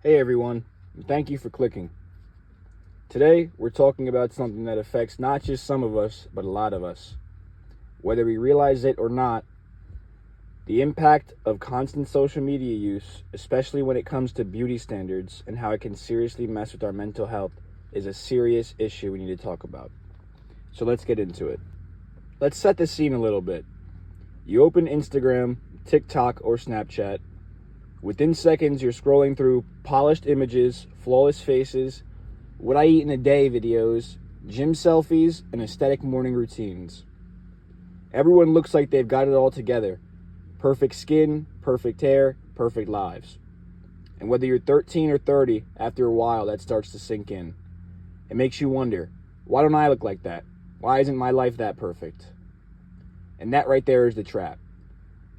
Hey everyone, and thank you for clicking. Today, we're talking about something that affects not just some of us, but a lot of us. Whether we realize it or not, the impact of constant social media use, especially when it comes to beauty standards and how it can seriously mess with our mental health, is a serious issue we need to talk about. So let's get into it. Let's set the scene a little bit. You open Instagram, TikTok, or Snapchat. Within seconds, you're scrolling through polished images, flawless faces, what I eat in a day videos, gym selfies, and aesthetic morning routines. Everyone looks like they've got it all together. Perfect skin, perfect hair, perfect lives. And whether you're 13 or 30, after a while that starts to sink in. It makes you wonder, why don't I look like that? Why isn't my life that perfect? And that right there is the trap.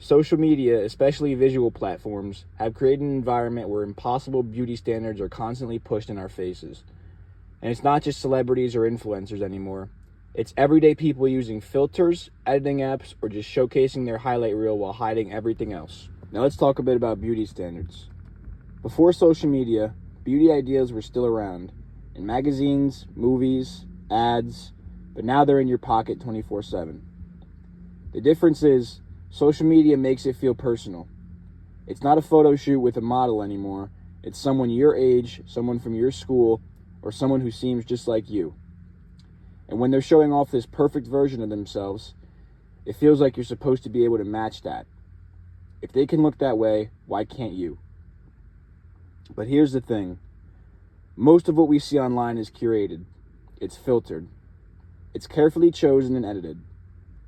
Social media, especially visual platforms, have created an environment where impossible beauty standards are constantly pushed in our faces. And it's not just celebrities or influencers anymore. It's everyday people using filters, editing apps, or just showcasing their highlight reel while hiding everything else. Now let's talk a bit about beauty standards. Before social media, beauty ideals were still around, in magazines, movies, ads, but now they're in your pocket 24/7. The difference is, social media makes it feel personal. It's not a photo shoot with a model anymore. It's someone your age, someone from your school, or someone who seems just like you. And when they're showing off this perfect version of themselves, it feels like you're supposed to be able to match that. If they can look that way, why can't you? But here's the thing. Most of what we see online is curated. It's filtered. It's carefully chosen and edited.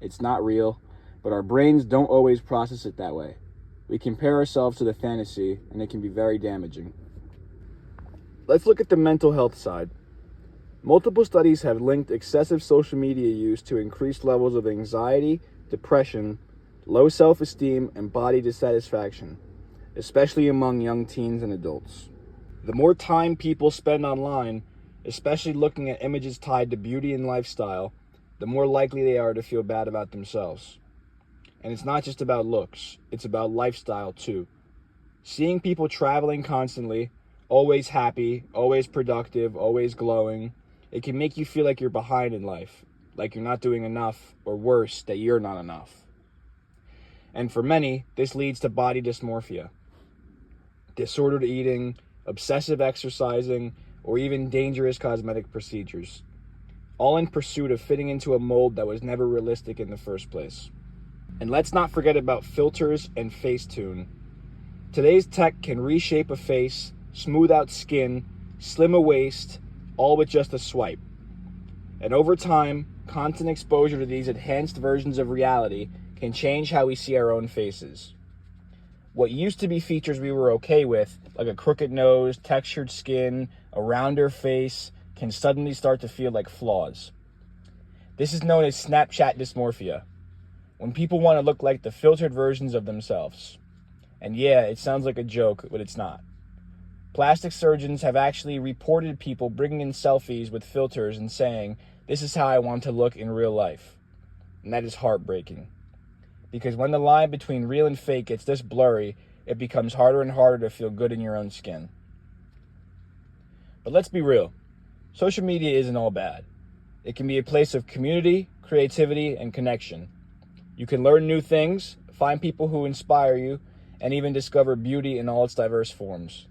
It's not real, but our brains don't always process it that way. We compare ourselves to the fantasy, and it can be very damaging. Let's look at the mental health side. Multiple studies have linked excessive social media use to increased levels of anxiety, depression, low self-esteem, and body dissatisfaction, especially among young teens and adults. The more time people spend online, especially looking at images tied to beauty and lifestyle, the more likely they are to feel bad about themselves. And it's not just about looks, it's about lifestyle too. Seeing people traveling constantly, always happy, always productive, always glowing, it can make you feel like you're behind in life, like you're not doing enough, or worse, that you're not enough. And for many, this leads to body dysmorphia, disordered eating, obsessive exercising, or even dangerous cosmetic procedures, all in pursuit of fitting into a mold that was never realistic in the first place. And let's not forget about filters and Facetune. Today's tech can reshape a face, smooth out skin, slim a waist, all with just a swipe. And over time, constant exposure to these enhanced versions of reality can change how we see our own faces. What used to be features we were okay with, like a crooked nose, textured skin, a rounder face, can suddenly start to feel like flaws. This is known as Snapchat dysmorphia, when people want to look like the filtered versions of themselves. And yeah, it sounds like a joke, but it's not. Plastic surgeons have actually reported people bringing in selfies with filters and saying, "This is how I want to look in real life." And that is heartbreaking. Because when the line between real and fake gets this blurry, it becomes harder and harder to feel good in your own skin. But let's be real. Social media isn't all bad. It can be a place of community, creativity, and connection. You can learn new things, find people who inspire you, and even discover beauty in all its diverse forms.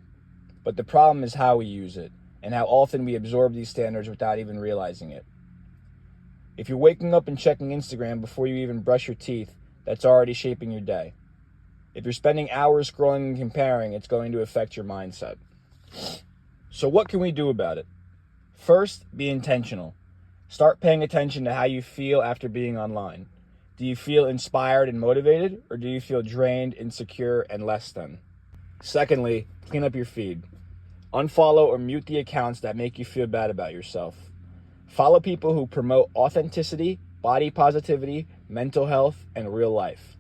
But the problem is how we use it, and how often we absorb these standards without even realizing it. If you're waking up and checking Instagram before you even brush your teeth, that's already shaping your day. If you're spending hours scrolling and comparing, it's going to affect your mindset. So what can we do about it? First, be intentional. Start paying attention to how you feel after being online. Do you feel inspired and motivated, or do you feel drained, insecure, and less than? Secondly, clean up your feed. Unfollow or mute the accounts that make you feel bad about yourself. Follow people who promote authenticity, body positivity, mental health, and real life.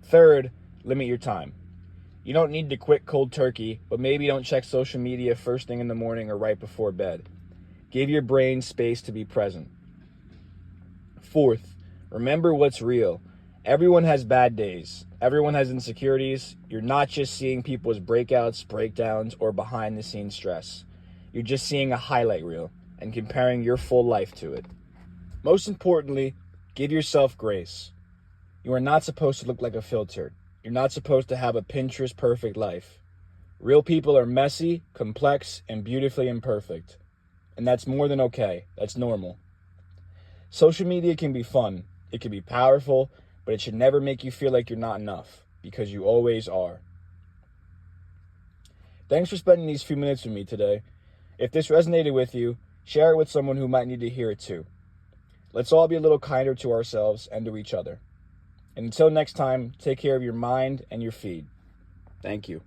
Third, limit your time. You don't need to quit cold turkey, but maybe don't check social media first thing in the morning or right before bed. Give your brain space to be present. Fourth, remember what's real Everyone has bad days. Everyone has insecurities. You're not just seeing people's breakouts, breakdowns, or behind the scenes stress. You're just seeing a highlight reel and comparing your full life to it. Most importantly, give yourself grace. You are not supposed to look like a filter. You're not supposed to have a Pinterest perfect life. Real people are messy, complex, and beautifully imperfect. And that's more than okay. That's normal. Social media can be fun. It can be powerful, but it should never make you feel like you're not enough, because you always are. Thanks for spending these few minutes with me today. If this resonated with you, share it with someone who might need to hear it too. Let's all be a little kinder to ourselves and to each other. And until next time, take care of your mind and your feed. Thank you.